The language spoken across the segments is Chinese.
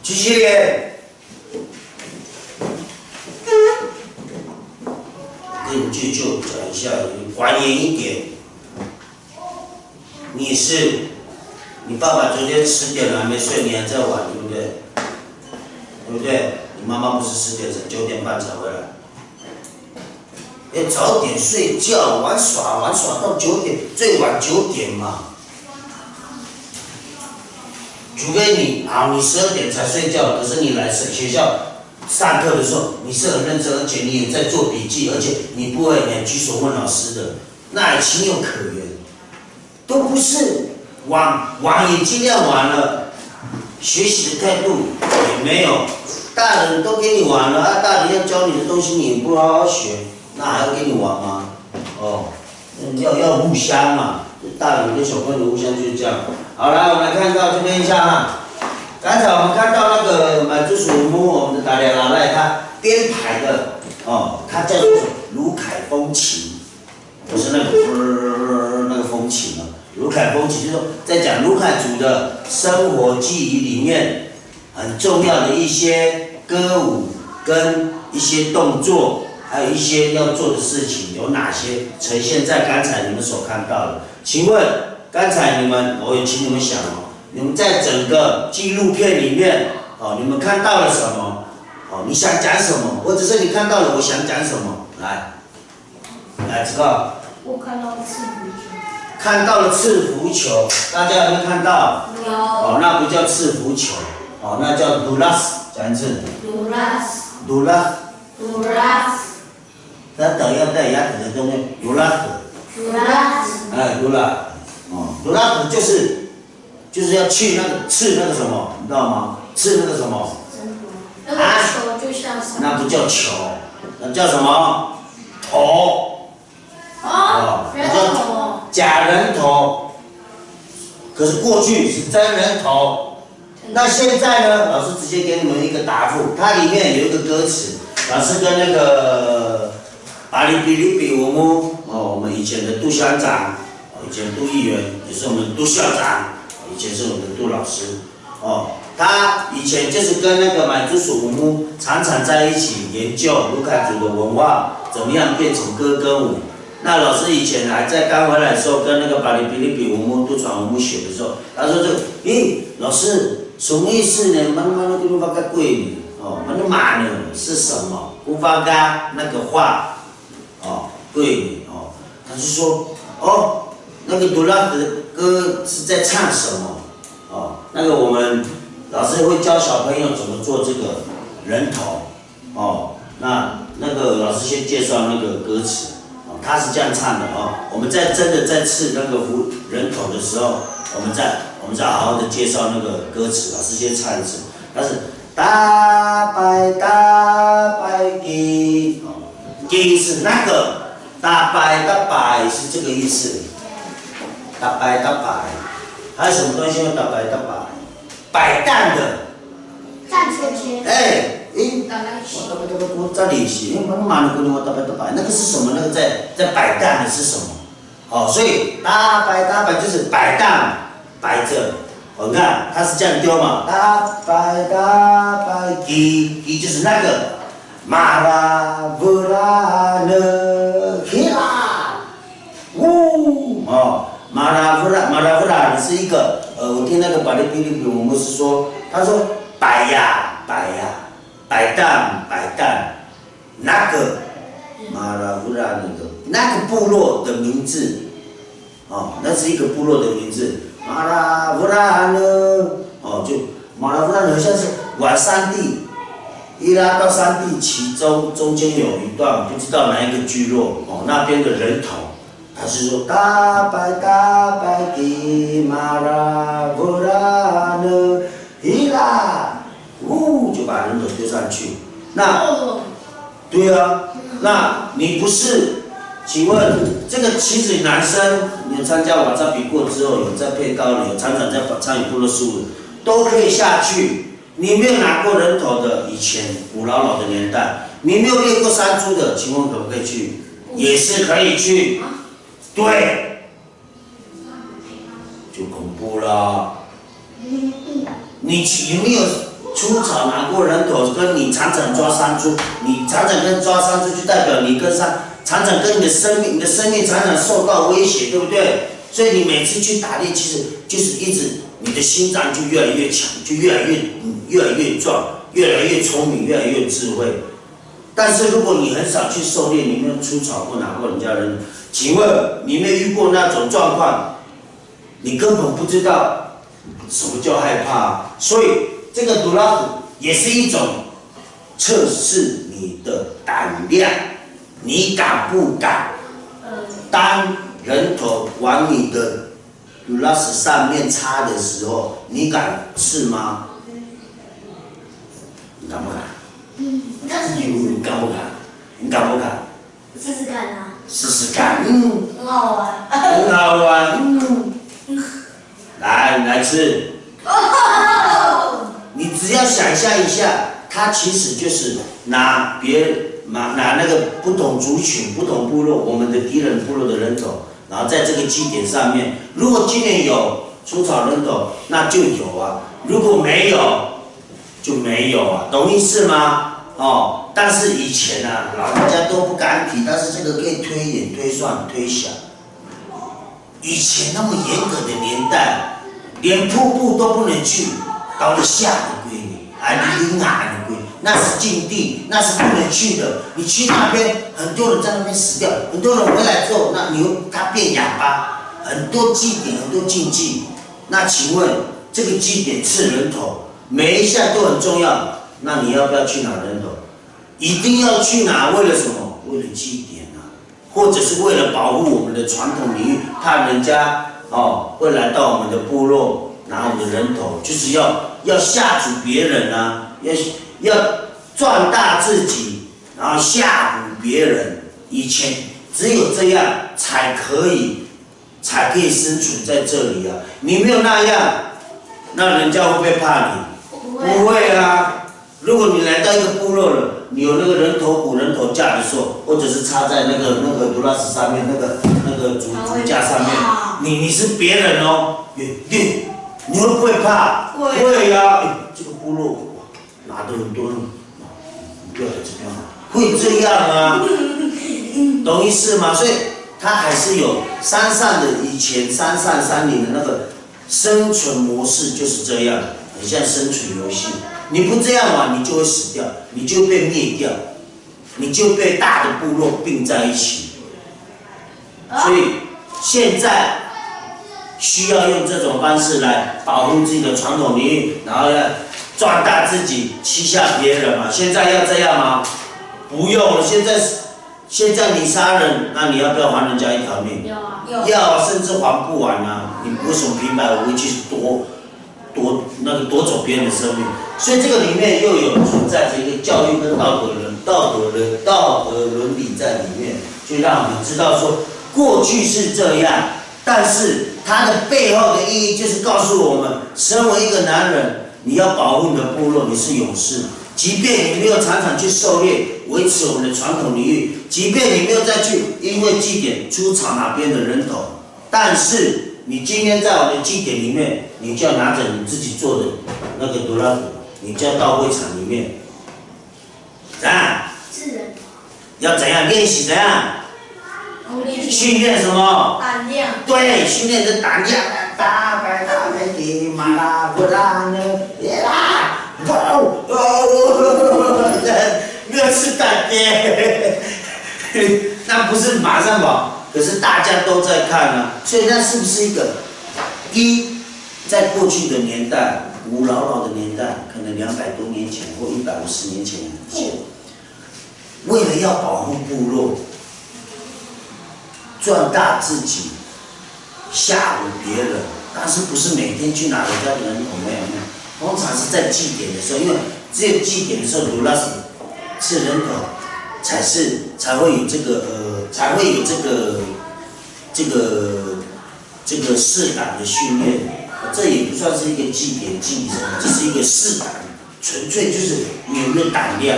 举起脸。跟舅舅讲一下，还原一点。你爸爸昨天10点了还没睡，你还在玩，对不对？对不对？你妈妈不是10点9点半才回来。要早点睡觉，玩耍到9点，最晚9点嘛。除非你12点才睡觉，可是你来学校上课的时候，你是很认真，而且你也在做笔记，而且你不会举手问老师的，那也情有可原。都不是玩也尽量玩了，学习的态度也没有。大人都给你玩了啊，大人要教你的东西你也不好好学，那还要给你玩吗？哦，要互相嘛，大人跟小朋友互相就是这样。好，来我们来看到这边一下哈，刚才我们看到那个满珠属木，我们的达列拉赖它编排的哦，它叫做卢凯风琴，不是那个那个风琴啊。卢凯风琴就是说，在讲卢凯族的生活记忆里面很重要的一些歌舞跟一些动作，还有一些要做的事情有哪些，呈现在刚才你们所看到的。请问刚才我也请你们想哦，你们在整个纪录片里面哦，你们看到了什么？哦，你想讲什么？或者是你看到了我想讲什么？来，这个。我看到赤足球。看到了赤足球，大家有没有看到？有。哦，那不叫赤足球，哦，那叫 dulas， 讲一次。dulas。它等要带牙齿的东西 dulas。哎 dulas， 哦 dulas 就是要去那个刺那个什么，你知道吗？刺那个什么？那个球就像什么？那不叫球，那叫什么？头。哦，人头。假人头，可是过去是真人头。那现在呢？老师直接给你们一个答复，它里面有一个歌词，老师跟那个巴里比利比我们我们以前的杜乡长，以前杜议员也是我们杜校长，以前是我们的杜老师，他以前就是跟那个满族属我们常常在一起研究卢凯族的文化，怎么样变成歌跟舞。那老师以前还在刚回来的时候，跟那个巴里比利比我们杜传我们学的时候，他说老师什么意思呢？慢慢的跟我发个贵呢，那个马呢是什么？我发个那个话，贵呢，他就说那个杜拉的歌是在唱什么？那个我们老师会教小朋友怎么做这个人头，那个老师先介绍那个歌词。他是这样唱的我们真的在刺那个人头的时候，我们再好好的介绍那个歌词，老师先唱一次。它是大白鸡，鸡是那个，大白是这个意思，大白，还有什么东西会大白？摆蛋的，站圈圈。我在练习，因为妈的跟我大白，那个是什么？那个在摆蛋的是什么？所以大白就是摆蛋摆着。你看它是这样丢嘛，大白鸡就是那个马拉布拉呢希拉，马拉布拉是一个我听那个巴里比利比我们是说，他说摆蛋，那个马拉布拉那个部落的名字，那是一个部落的名字。马拉布拉呢，就马拉布拉好像是往山地，一拉到山地其中间有一段不知道哪一个聚落，那边的人头，他是说大白的马拉布拉呢，伊拉。就把人头丢上去。对啊，那你不是？请问这个其实男生，你有参加晚上比过之后，有在配高的，有常常在参与部落事务的，都可以下去。你没有拿过人头的，以前古老的年代，你没有练过山猪的，请问可不可以去？也是可以去。对，就恐怖了。你没有出草拿过人头，跟你常常抓山猪，你常常跟抓山猪，就代表你跟常常跟你的生命常常受到威胁，对不对？所以你每次去打猎，其实就是一直你的心脏就越来越强，就越来越壮，越来越聪明，越来越智慧。但是如果你很少去狩猎，你没有出草过拿过人家人，请问你没遇过那种状况？你根本不知道什么叫害怕，所以这个杜拉虎也是一种测试你的胆量，你敢不敢当人头往你的杜拉斯上面插的时候，你敢试吗？你敢不敢？你敢不敢？你敢不敢？试试看啊！试试看，很好玩。很好玩，来吃。你只要想象一下，它其实就是拿那个不同族群、不同部落，我们的敌人部落的人头，然后在这个祭典上面，如果今年有出草人头，那就有啊；如果没有，就没有啊，懂意思吗？哦，但是以前啊，老人家都不敢提，但是这个可以推演、推算、推想。以前那么严格的年代，连瀑布都不能去，到了夏的归你，林啊的归，那是禁地，那是不能去的。你去那边，很多人在那边死掉，很多人回来之后，那牛它变哑巴，很多祭典，很多禁忌。那请问这个祭典刺人头，每一项都很重要。那你要不要去拿人头？一定要去拿，为了什么？为了祭典啊，或者是为了保护我们的传统领域，怕人家会来到我们的部落拿我们的人头，就是要吓阻别人啊，要壮大自己，然后吓唬别人。以前只有这样才可以生存在这里啊！你没有那样，那人家会不会怕你？不会啊！如果你来到一个部落了，你有那个人头骨、人头架的时候，或者是插在那个杜拉斯上面，那个竹架上面，你是别人哦，你会不会怕？会呀！这个部落拿的很多人，你不要来这边嘛，会这样啊？懂意思吗？所以它还是有山上的以前山上山林的那个生存模式就是这样，很像生存游戏。你不这样玩，你就会死掉，你就被灭掉，你就被大的部落并在一起。所以现在需要用这种方式来保护自己的传统领域，然后要壮大自己，欺下别人嘛。现在要这样吗？不用了。现在你杀人，那你要不要还人家一条命？要啊，甚至还不完啊！你为什么平白无故去夺走别人的生命？所以这个里面又有存在着一个教育跟道德伦理在里面，就让我们知道说，过去是这样，但是它的背后的意义就是告诉我们，身为一个男人，你要保护你的部落，你是勇士。即便你没有常常去狩猎，维持我们的传统领域，即便你没有再去因为祭典出草哪边的人头，但是你今天在我的祭典里面，你就要拿着你自己做的那个杜拉虎，你就要到会场里面，怎样？要怎样练习？怎样？训练什么？胆量。对，训练的胆量。大白的马拉布拉呢？耶啦！没有吃胆的，那不是马上跑，可是大家都在看啊，所以那是不是一个在过去的年代，古老的年代，可能200多年前或150年前以前，为了要保护部落，壮大自己，吓唬别人，但是不是每天去拿人家的人头？没有。通常是在祭典的时候，因为只有祭典的时候，杜拉斯是人头，才会有这个试胆的训练。这也不算是一个祭典祭什么，这是一个试胆，纯粹就是你有没有胆量。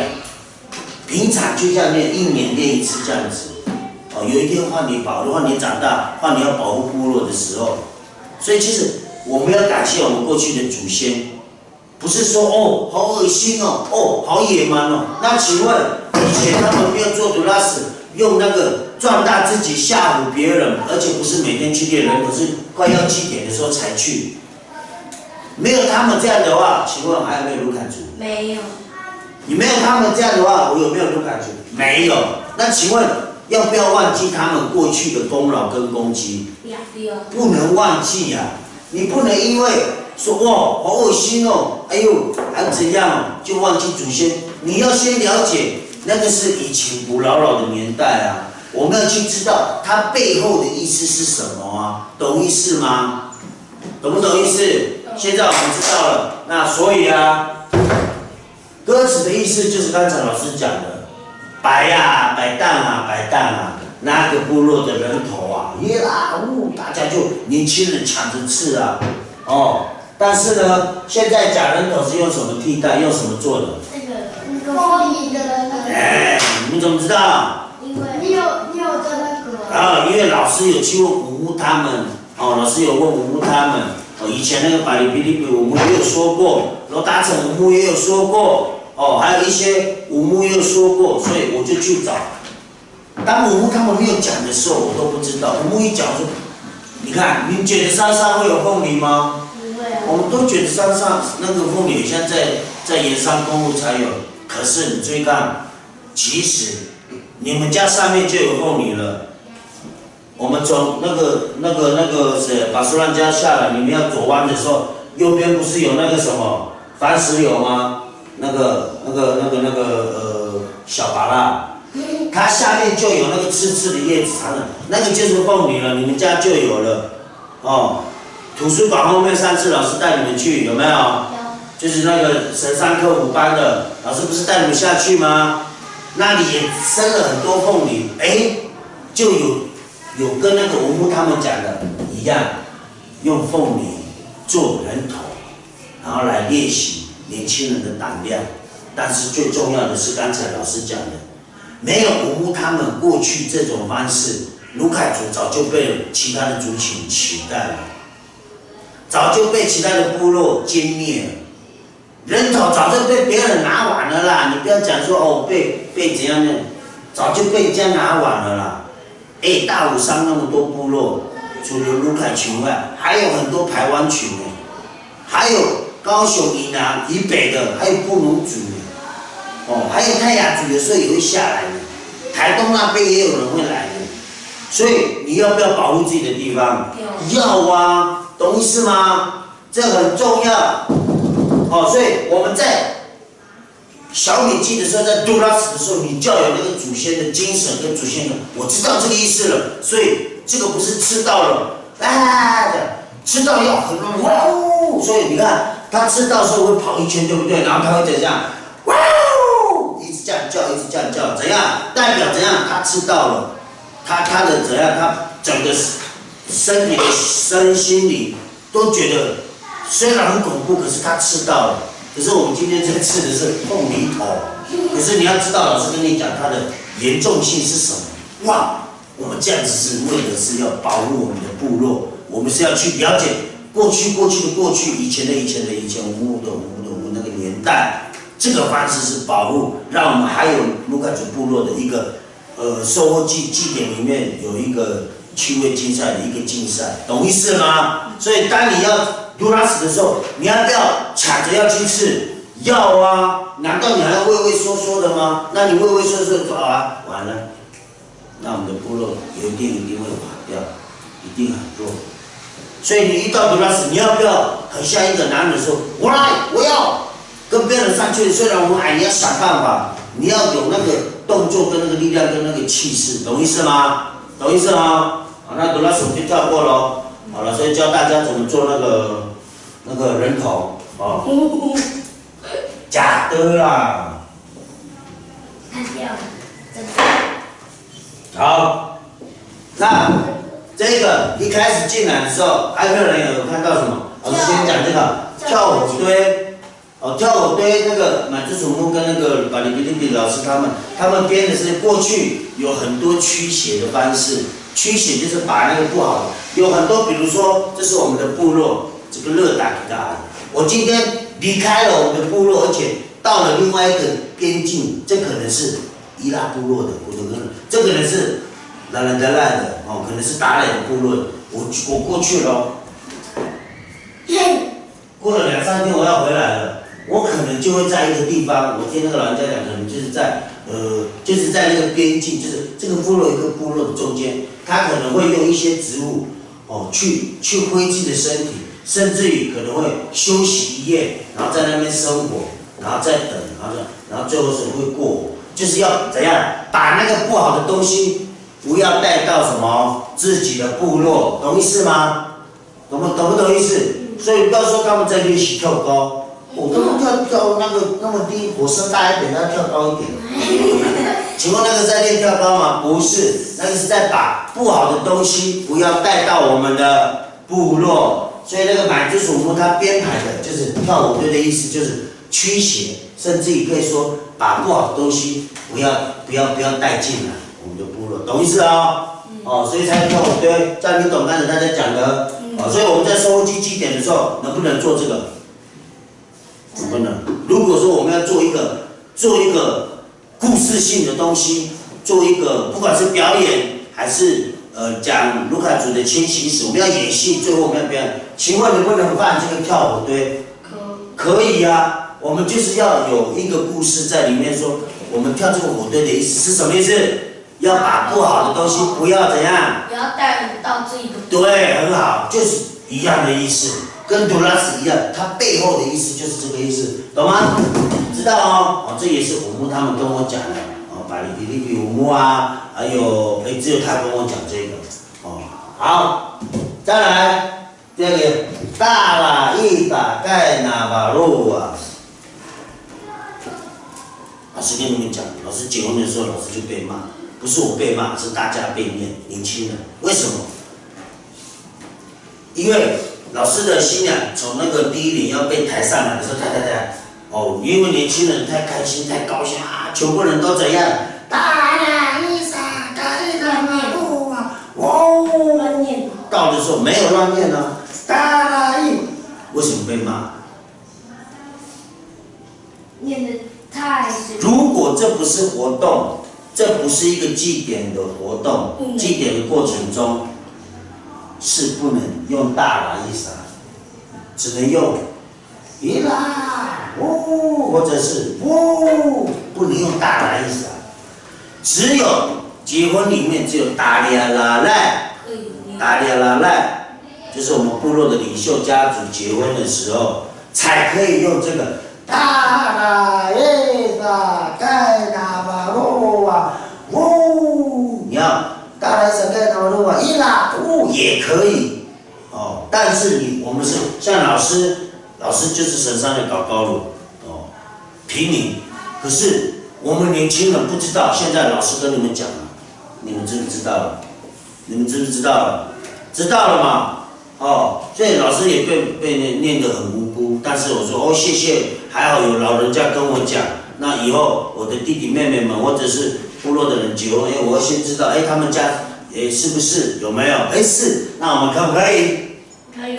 平常就这样练，1年练一次这样子。有一天换你保，换你长大，换你要保护部落的时候，所以其实我们要感谢我们过去的祖先。不是说哦好恶心哦，哦好野蛮哦。那请问以前他们没有做杜拉斯，用那个壮大自己吓唬别人，而且不是每天去猎人，可是快要祭典的时候才去。没有他们这样的话，请问还有没有卢坎族？没有。你没有他们这样的话，我有没有卢坎族？没有。那请问要不要忘记他们过去的功劳跟功绩？不能忘记呀、你不能因为说哇好恶心哦，哎呦还怎样哦，就忘记祖先。你要先了解那个是以前古老的年代啊，我们要去知道它背后的意思是什么啊，懂意思吗？懂不懂意思？现在我们知道了，那所以啊，歌词的意思就是刚才老师讲的，摆呀、摆档啊，摆档啊，那个部落的人头啊，耶啦，大家就年轻人抢着吃啊，哦，但是呢，现在假人头是用什么替代，用什么做的？那个凤梨的那个。哎，你们怎么知道？因为你有在那个。啊，因为老师有去问五木他们，哦，老师有问五木他们，哦，以前那个巴里比利比五木也有说过，罗达城五木也有说过，哦，还有一些五木也有说过，所以我就去找。当五木他们没有讲的时候，我都不知道。五木一讲说，你看，你觉得山上会有凤梨吗？不会啊。我们都觉得山上那个凤梨现在在沿山公路才有，可是你注意看，其实你们家上面就有凤梨了。我们从那个是把苏兰家下来，你们要左弯的时候，右边不是有那个什么番石榴吗？那个小芭乐，它下面就有那个刺刺的叶子长的，那个就是凤梨了，你们家就有了。哦，图书馆后面上次老师带你们去有没有？有。就是那个神山课5班的老师不是带你们下去吗？那里也生了很多凤梨，哎，就有跟那个吴木他们讲的一样，用凤梨做人头，然后来练习年轻人的胆量。但是最重要的是刚才老师讲的，没有吴木他们过去这种方式，卢凯族早就被其他的族群取代了，早就被其他的部落歼灭了。人头早就被别人拿完了啦，你不要讲说哦被怎样的，早就被人家拿完了啦。哎，大武山那么多部落，除了卢凯群外，还有很多排湾群呢，还有高雄以南以北的，还有布农族呢，哦，还有泰雅族有时候也会下来的，台东那边也有人会来的，所以你要不要保护自己的地方？要啊，懂意思吗？这很重要。哦，所以我们在小米记的时候，在杜拉斯的时候，你就要有那个祖先的精神跟祖先的，我知道这个意思了，所以这个不是吃到了，啊的，吃到要很哇哦，所以你看他吃到的时候会跑一圈，对不对？然后他会怎样？哇哦，一直这样叫，一直这样叫，怎样？代表怎样？他吃到了，他的怎样？他整个身体的身心里都觉得。虽然很恐怖，可是他吃到了。可是我们今天在吃的是凤梨头，可是你要知道，老师跟你讲它的严重性是什么？哇，我们这样子是为的是要保护我们的部落，我们是要去了解过去的过去，以前的无那个年代，这个方式是保护，让我们还有卢凯族部落的一个收获祭典里面有一个趣味竞赛的一个竞赛，懂意思吗？所以当你要杜拉斯的时候，你要不要抢着要去吃？要啊！难道你还要畏畏缩缩的吗？那你畏畏缩缩的说啊，完了，那我们的部落一定会垮掉，一定很弱。所以你遇到杜拉斯，你要不要很像一个男人说：“我来，我要跟别人上去。”虽然我们矮，你要想办法，你要有那个动作跟那个力量跟那个气势，懂意思吗？懂意思吗？好，那杜拉斯我就跳过喽。好了，所以教大家怎么做那个人头哦，假的啦。看掉了，真的。好，那这个一开始进来的时候，还有没有人有看到什么？老师先讲这个跳火堆，哦，跳火堆那个满之楚木跟那个巴里比利比老师他们编的是过去有很多驱邪的方式。驱邪就是把那个不好的，有很多，比如说这是我们的部落，这个热达吉达，我今天离开了我们的部落，而且到了另外一个边境，这可能是伊拉部落的，这可能是拉兰德赖的，哦，可能是达赖的部落的。我过去了，过了2、3天我要回来了，我可能就会在一个地方，我听那个老人家讲，可能就是在那个边境，就是这个部落一个部落的中间，他可能会用一些植物，哦，去恢自己的身体，甚至于可能会休息1夜，然后在那边生活，然后再等，然后最后是会过，就是要怎样把那个不好的东西不要带到什么自己的部落，懂意思吗？懂不懂意思？所以到时候他们在练习跳高，我都跳那么低，我声大一点，他跳高一点。请问那个在练跳高吗？不是，那个是在把不好的东西不要带到我们的部落。所以那个满族属木他编排的就是跳舞队的意思，就是驱邪，甚至于可以说把不好的东西不要带进来我们的部落，懂意思啊？哦，所以才跳舞队，这样你懂刚才大家讲的。哦，所以我们在收集基点的时候，能不能做这个？不能。如果说我们要做一个故事性的东西，做一个不管是表演还是讲卢卡族的迁徙史，我们要演戏，最后我们要表演。请问能不能办这个跳舞队？可以啊，我们就是要有一个故事在里面说，我们跳这个舞队的意思是什么意思？要把不好的东西不要怎样？不要带到自己的。对，很好，就是一样的意思，跟杜拉斯一样，它背后的意思就是这个意思，懂吗？知道哦，哦，这也是武木他们跟我讲的，哦，巴里比利比武木啊，还有只有他跟我讲这个，哦，好，再来第2个，大拉伊达盖纳巴路啊，老师跟你们讲，老师结婚的时候，老师就被骂。不是我被骂，是大家被念，年轻人。为什么？因为老师的新娘从那个第1年要被抬上来的时候，抬，哦，因为年轻人太开心、太高兴啊，全部人都怎样？大拉伊萨盖纳马路啊！哦，乱念。到的时候没有乱念啊，大拉伊，为什么被骂？念的太深。如果这不是活动。这不是一个祭典的活动，祭典的过程中是不能用大拉伊萨，只能用伊拉呜，或者是呜，不能用大拉伊萨。只有结婚里面只有达利亚拉赖，达利亚拉赖，就是我们部落的领袖家族结婚的时候才可以用这个。大拉伊萨盖纳巴罗啊，呜！你要大拉伊萨盖纳巴罗啊，伊拉呜也可以哦。但是我们是像老师就是神山的搞高路哦，平民。可是我们年轻人不知道，现在老师跟你们讲了，你们知不知道了？你们知不知道了？知道了吗？哦，所以老师也被念得很无辜，但是我说哦谢谢，还好有老人家跟我讲，那以后我的弟弟妹妹们或者是部落的人结婚，我要先知道，他们家是不是有没有？是，那我们可不可以？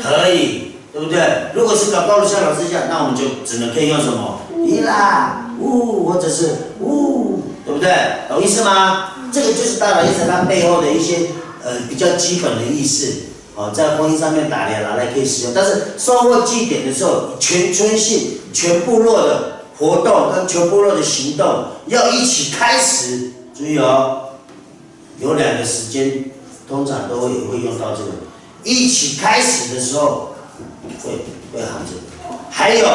可以，对不对？如果是搞高的像老师讲，那我们就只能可以用什么？伊拉呜，或者是呜，对不对？懂意思吗？这个就是大拉伊萨它背后的一些比较基本的意思。哦，在婚姻上面打拿来可以使用，但是收获祭典的时候，全村性、全部落的活动跟全部落的行动要一起开始。注意哦，有2个时间，通常都会用到这个。一起开始的时候会喊这个，还有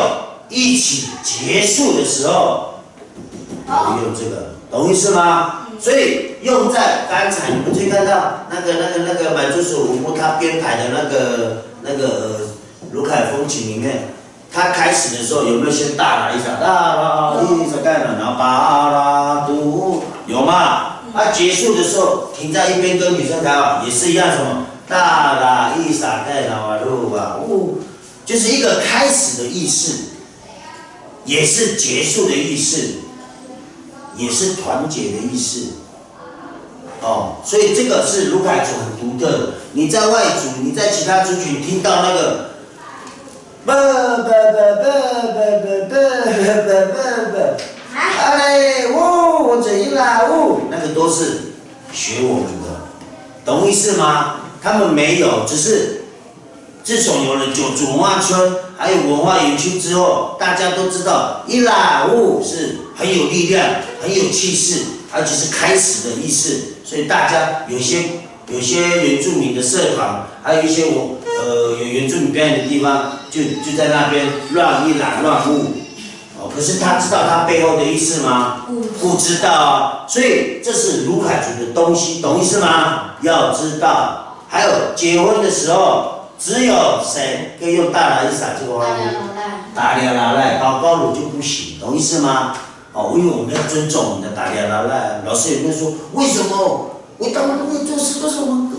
一起结束的时候会用这个，懂意思吗？所以用在刚才你们可以看到那个满族属武木他编排的那个卢凯风情里面，他开始的时候有没有先大拉一下，大拉一下盖了，然后巴拉嘟，有吗？结束的时候停在一边跟女生谈话也是一样，什么大拉一下盖了瓦路啊呜，就是一个开始的意思，也是结束的意思。也是团结的意思，哦，所以这个是卢凯族很独特的。你在外族，你在其他族群听到那不，哎，我这一来那个都是学我们的，懂意思吗？他们没有，只是自从有了九族文化村，还有文化园区之后，大家都知道一来是很有力量、很有气势，而且是开始的意思。所以大家有些原住民的社团，还有一些有原住民表演的地方，就在那边乱一来乱舞。哦，可是他知道他背后的意思吗？不知道啊。所以这是卢凯族的东西，懂意思吗？要知道。还有结婚的时候，只有谁可以用大拉伊撒这个花语？达利拉赖，高鲁就不行，懂意思吗？哦，因为我们要尊重我们的达利拉赖。老师有没有说为什么？我当然不会做事，都是我们哥。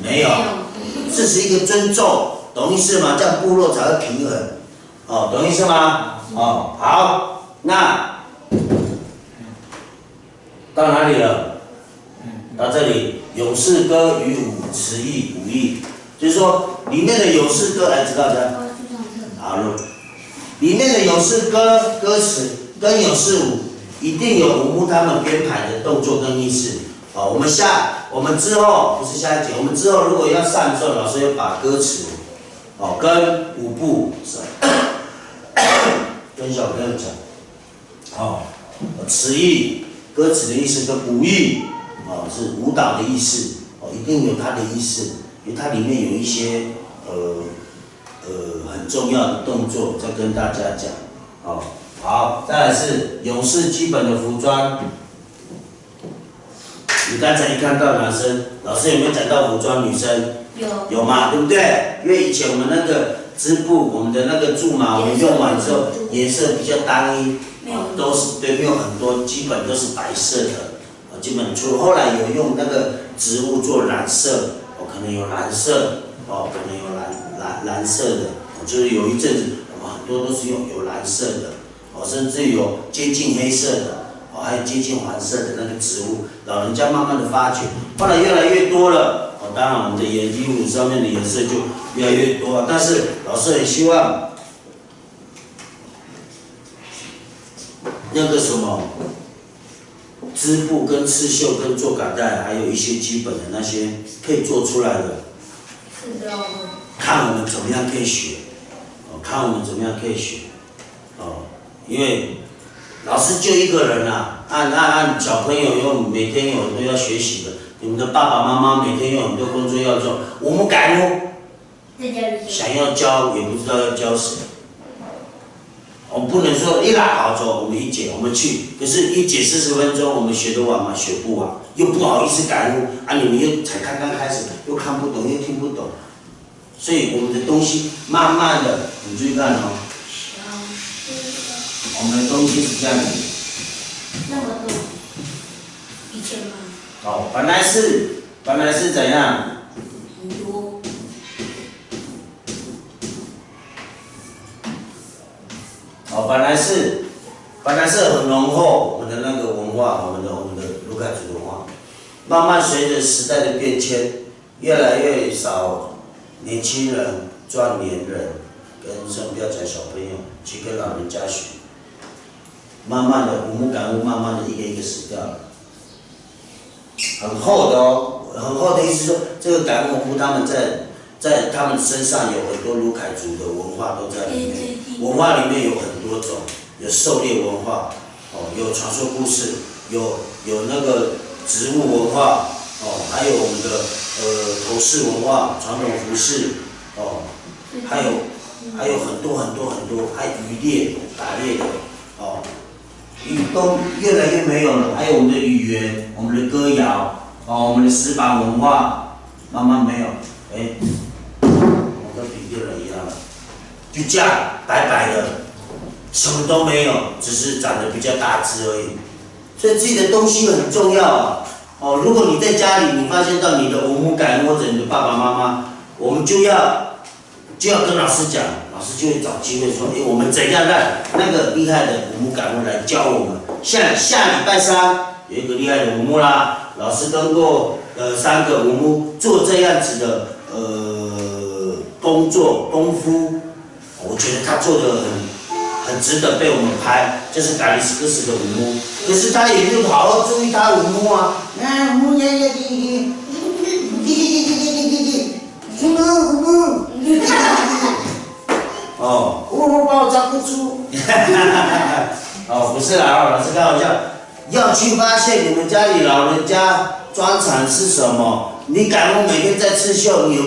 没有，这是一个尊重，懂意思吗？这样部落才会平衡。哦，懂意思吗？哦，好，那到哪里了？到这里，勇士歌与舞，词义武义，就是说里面的勇士歌，知道的？好了，里面的勇士歌歌词跟勇士舞一定有舞幕他们编排的动作跟意思。好，我们之后不是下一节，我们之后如果要上的时候，老师要把歌词，跟舞步跟小朋友讲，词义，歌词的意思跟舞义，是舞蹈的意思，一定有它的意思，因为它里面有一些很重要的动作在跟大家讲，好，再来是勇士基本的服装。你刚才一看到男生，老师有没有讲到服装女生？有嘛，对不对？因为以前我们那个织布，我们的那个苎麻，我们用完之后颜色比较单一，都是对，没有很多，基本都是白色的，基本除了后来有用那个植物做染色，可能有蓝色，可能有蓝色的，就是有一阵子我们很多都是有蓝色的，甚至有接近黑色的。还有接近黄色的那个植物，老人家慢慢的发掘，后来越来越多了。当然我们的衣服上面的颜色就越来越多，但是老师很希望那个什么织布跟刺绣跟做杆带，还有一些基本的那些可以做出来的，看我们怎么样可以学，因为。老师就一个人啊，按小朋友每天有很多要学习的，你们的爸爸妈妈每天有很多工作要做，我们想要教也不知道要教谁，我们不能说一来好走，我们一节我们去，可是一节40分钟，我们学得完吗？学不完，又不好意思赶路啊，你们又才刚刚开始，又看不懂又听不懂，所以我们的东西慢慢的，你注意看哦。我们的东西是这样子，那么多，1000吗？本来是怎样？很多。本来是很浓厚，我们的那个文化，我们的卢凯族文化，慢慢随着时代的变迁，越来越少年轻人、壮年人跟不要讲小朋友去跟老人家学。慢慢的，舞幕感悟慢慢的一个一个死掉了，很厚的很厚的意思说，这个感悟舞他们在他们身上有很多卢凯族的文化都在里面，文化里面有很多种，有狩猎文化，有传说故事，有那个植物文化，还有我们的头饰文化、传统服饰，还有很多，还有渔猎、打猎的，都越来越没有了。还有我们的语言、我们的歌谣，我们的石板文化，慢慢没有。我们跟比别人一样了，就这样白白的，什么都没有，只是长得比较大只而已。所以自己的东西很重要啊。如果你在家里，你发现到你的文物感或者你的爸爸妈妈，我们就要跟老师讲。老师就会找机会说，我们怎样让那个厉害的舞幕感悟来教我们。像下礼拜3有一个厉害的舞幕啦，老师跟过3个舞幕做这样子的工作功夫，我觉得他做的很值得被我们拍，就是咖喱斯克斯的舞幕。可是他也没有好好注意他舞幕啊，舞幕哦，我把我照顾出。哦，不是啦，老师开玩笑，要去发现你们家里老人家专长是什么。你感悟每天在刺绣，你有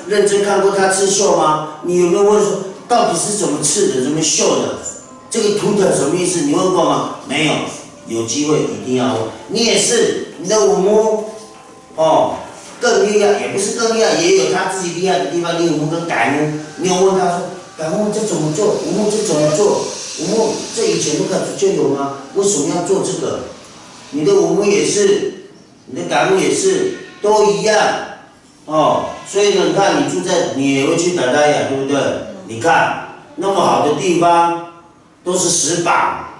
认真看过他刺绣吗？你有没有问说到底是怎么刺的，怎么绣的？这个图腾什么意思？你问过吗？没有，有机会一定要问。你也是，你的舞幕哦更厉害，也不是更厉害，也有他自己厉害的地方。你舞幕跟改幕，你有问他说改幕这怎么做？舞幕这怎么做？舞幕这以前卢卡图就有吗？为什么要做这个？你的舞幕也是，你的改幕也是。都一样，哦，所以呢，你看你也会去达达雅，对不对？你看那么好的地方，都是石板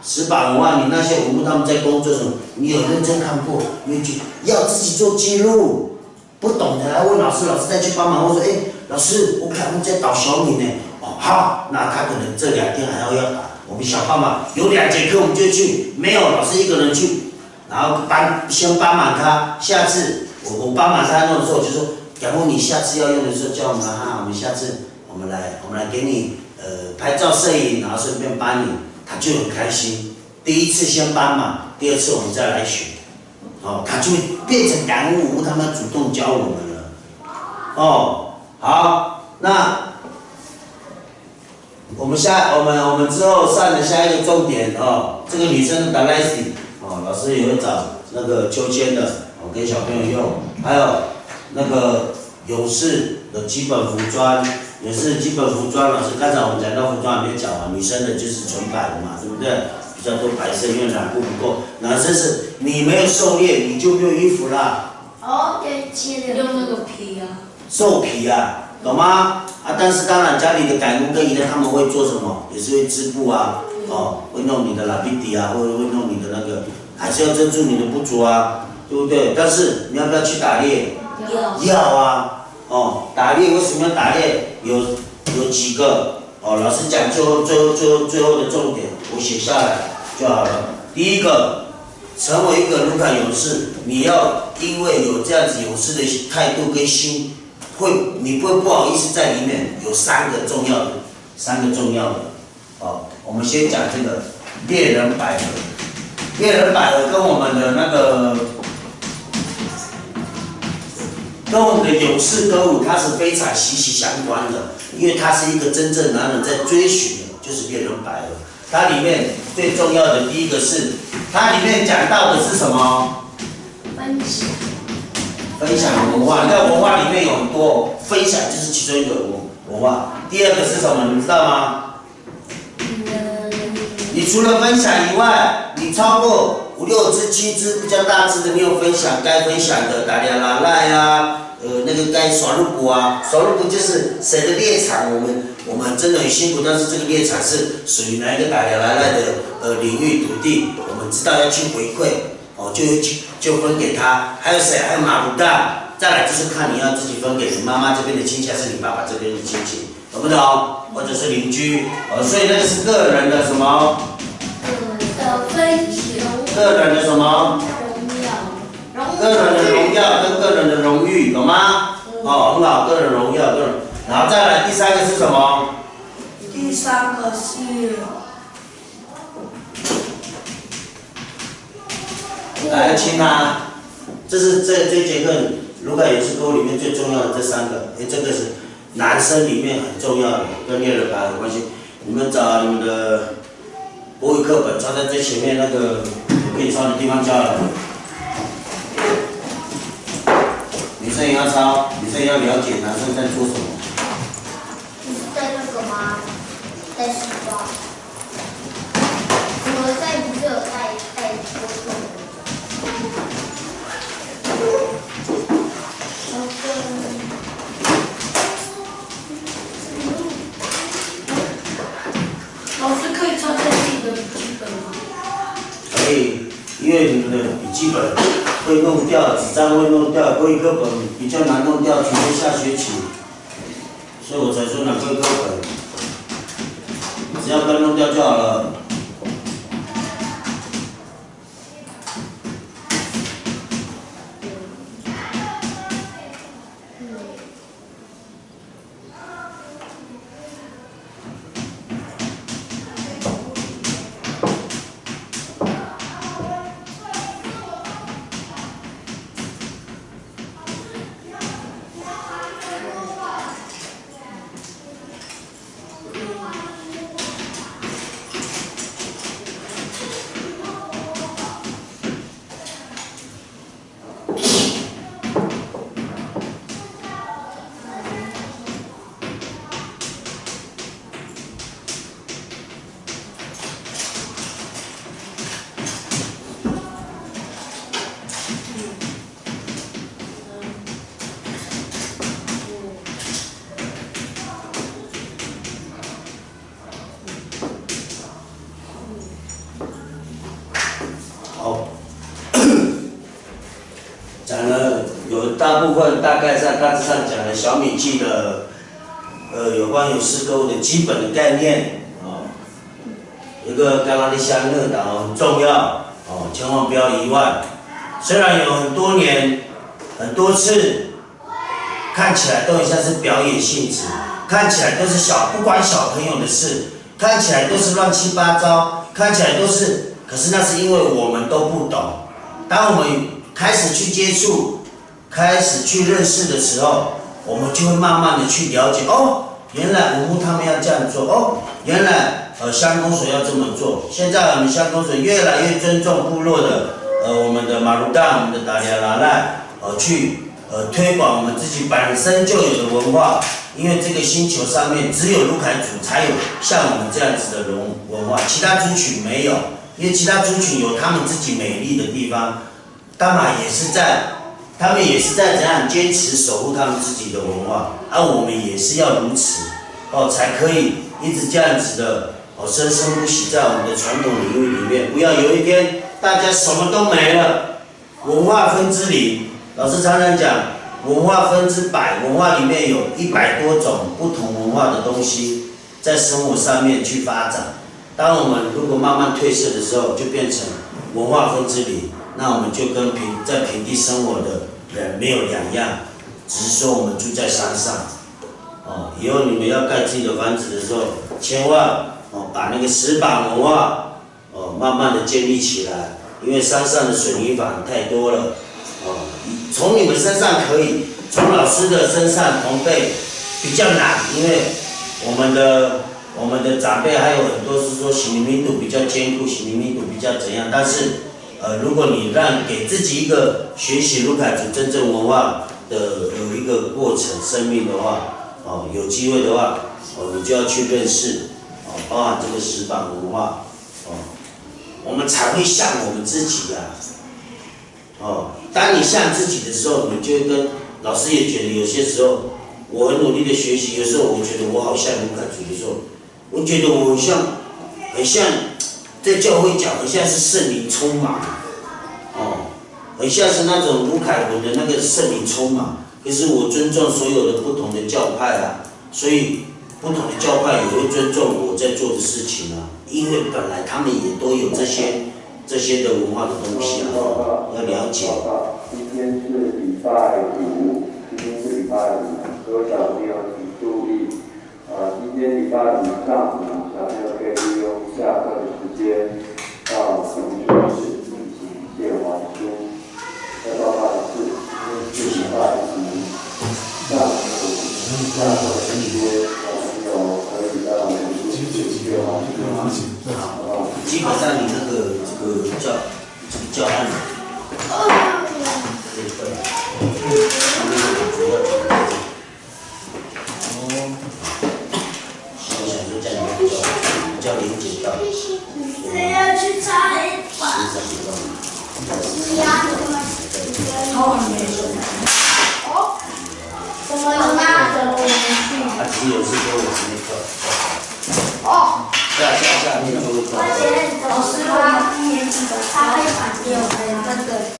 文化，你那些舞幕他们在工作什么，你有认真看过？你要自己做记录，不懂的来问老师，老师再去帮忙。我说，老师，我看我们在导小米呢，哦，好，那他可能这2天还要打，我们想办法，有2节课我们就去，没有老师一个人去，然后先帮忙他，下次。我帮忙他弄的时候，我就说，假如你下次要用的时候叫我们我们下次我们来给你拍照摄影，然后顺便帮你，他就很开心。第一次先帮忙，第2次我们再来学，哦，他就变成感恩舞，他们主动教我们了，哦，好，那我们之后上的下一个重点哦，这个女生的 Daisy 哦，老师也会找那个秋千的。给小朋友用，还有那个勇士的基本服装，勇士的基本服装，老师刚才我们讲到服装还没讲完，女生的就是纯白的嘛，对不对？比较多白色，因为染布不够。男生是你没有狩猎，你就没有衣服啦。哦，对，切的用那个皮啊。兽皮啊，懂吗？但是当然家里的改工跟姨的他们会做什么？也是会织布啊，哦，会弄你的拉比底啊，或者会弄你的那个，还是要遮住你的不足啊。对不对？但是你要不要去打猎？要啊！哦，打猎为什么要打猎？有几个哦，老师讲最后的重点，我写下来就好了。第一个，成为一个卢卡勇士，你要因为有这样子勇士的态度跟心，你会不好意思在里面有3个重要的哦。我们先讲这个猎人百合，猎人百合跟我们的那个。跟我们的勇士歌舞，它是非常息息相关的，因为它是一个真正男人在追寻的，就是猎人百合。它里面最重要的第一个是，它里面讲到的是什么？分享文化。那文化里面有很多，分享就是其中一个文化。第2个是什么？你知道吗？你除了分享以外，你超过5、6只、7只比较大只的，你有分享该分享的，打猎拉赖啊，那个该耍入股啊，耍入股就是谁的猎场，我们真的很辛苦，但是这个猎场是属于哪一个打猎拉赖的领域土地，我们知道要去回馈，哦，就分给他。还有谁？还有马不大，再来就是看你要自己分给你妈妈这边的亲戚，还是你爸爸这边的亲戚，懂不懂？或者是邻居，所以那个是个人的什么？个人的什么？个人的荣耀跟个人的荣誉，懂吗？哦，很好，个人荣耀，然后再来第3个是什么？第3个是。来亲他，这是这节课卢卡勇士歌里面最重要的这3个，这个是男生里面很重要的，跟猎人百合有关系。你们找你们的国语课本抄在最前面那个可以抄的地方就好了。女生也要抄，女生也要了解男生在做什么。你是在那个吗？在书包。我在不是有带书包。老师可以抄在自己的笔记本吗？可以，因为你们的笔记本会弄掉，纸张会弄掉，国语课本比较难弄掉，除非下学期。所以我才说呢，国语课本只要不要弄掉就好了。好，讲了有大部分大致上讲了小米记的有关于诗歌的基本的概念啊，一个刚刚的相热导很重要哦，千万不要遗忘。虽然有很多年、很多次，看起来都很像是表演性质，看起来都是不管小朋友的事，看起来都是乱七八糟，看起来都是。可是那是因为我们都不懂。当我们开始去接触、开始去认识的时候，我们就会慢慢的去了解。哦，原来文物他们要这样做。哦，原来乡公所要这么做。现在我们乡公所越来越尊重部落的我们的马鲁干、我们的达利亚拉赖，去推广我们自己本身就有的文化。因为这个星球上面只有卢凯族才有像我们这样子的文化，其他族群没有。因为其他族群有他们自己美丽的地方，当然他们也是在怎样坚持守护他们自己的文化，而我们也是要如此，才可以一直这样子的生生不息在我们的传统领域里面。不要有一天大家什么都没了，文化分支零。老师常常讲，文化分支100，文化里面有100多种不同文化的东西在生活上面去发展。当我们如果慢慢褪色的时候，就变成文化分支零，那我们就跟在平地生活的人没有两样，只是说我们住在山上。以后你们要盖自己的房子的时候，千万把那个石板文化慢慢的建立起来，因为山上的水泥板太多了。从你们身上可以，从老师的身上同辈比较难，因为我们的长辈还有很多是说血淋密度比较坚固，血淋密度比较怎样，但是如果你给自己一个学习卢凯族真正文化的有一个过程生命的话，有机会的话，你就要去认识，包含这个石板文化，我们才会像我们自己呀。当你像自己的时候，你就会跟老师也觉得有些时候我很努力的学习，有时候我觉得我好像卢凯族的时候。我觉得我很像在教会讲，很像是圣灵充满，很像是那种卢凯文的那个圣灵充满。可是我尊重所有的不同的教派啊，所以不同的教派也会尊重我在做的事情啊，因为本来他们也都有这些的文化的东西啊，要了解。今天是礼拜五，各位小朋友请注意。今天礼拜5上午，小朋友可以利用下课的时间到同学室进行借还书。要报告的是，今天是礼拜5上午下课的时间，小朋友可以到同学室借还书。基本上你这个教案，比较理解到。谁要去查一把？是呀。哦。怎么了吗？他只有是说我是那个。哦。下面就会。而且老师他今年记得他会反对那个。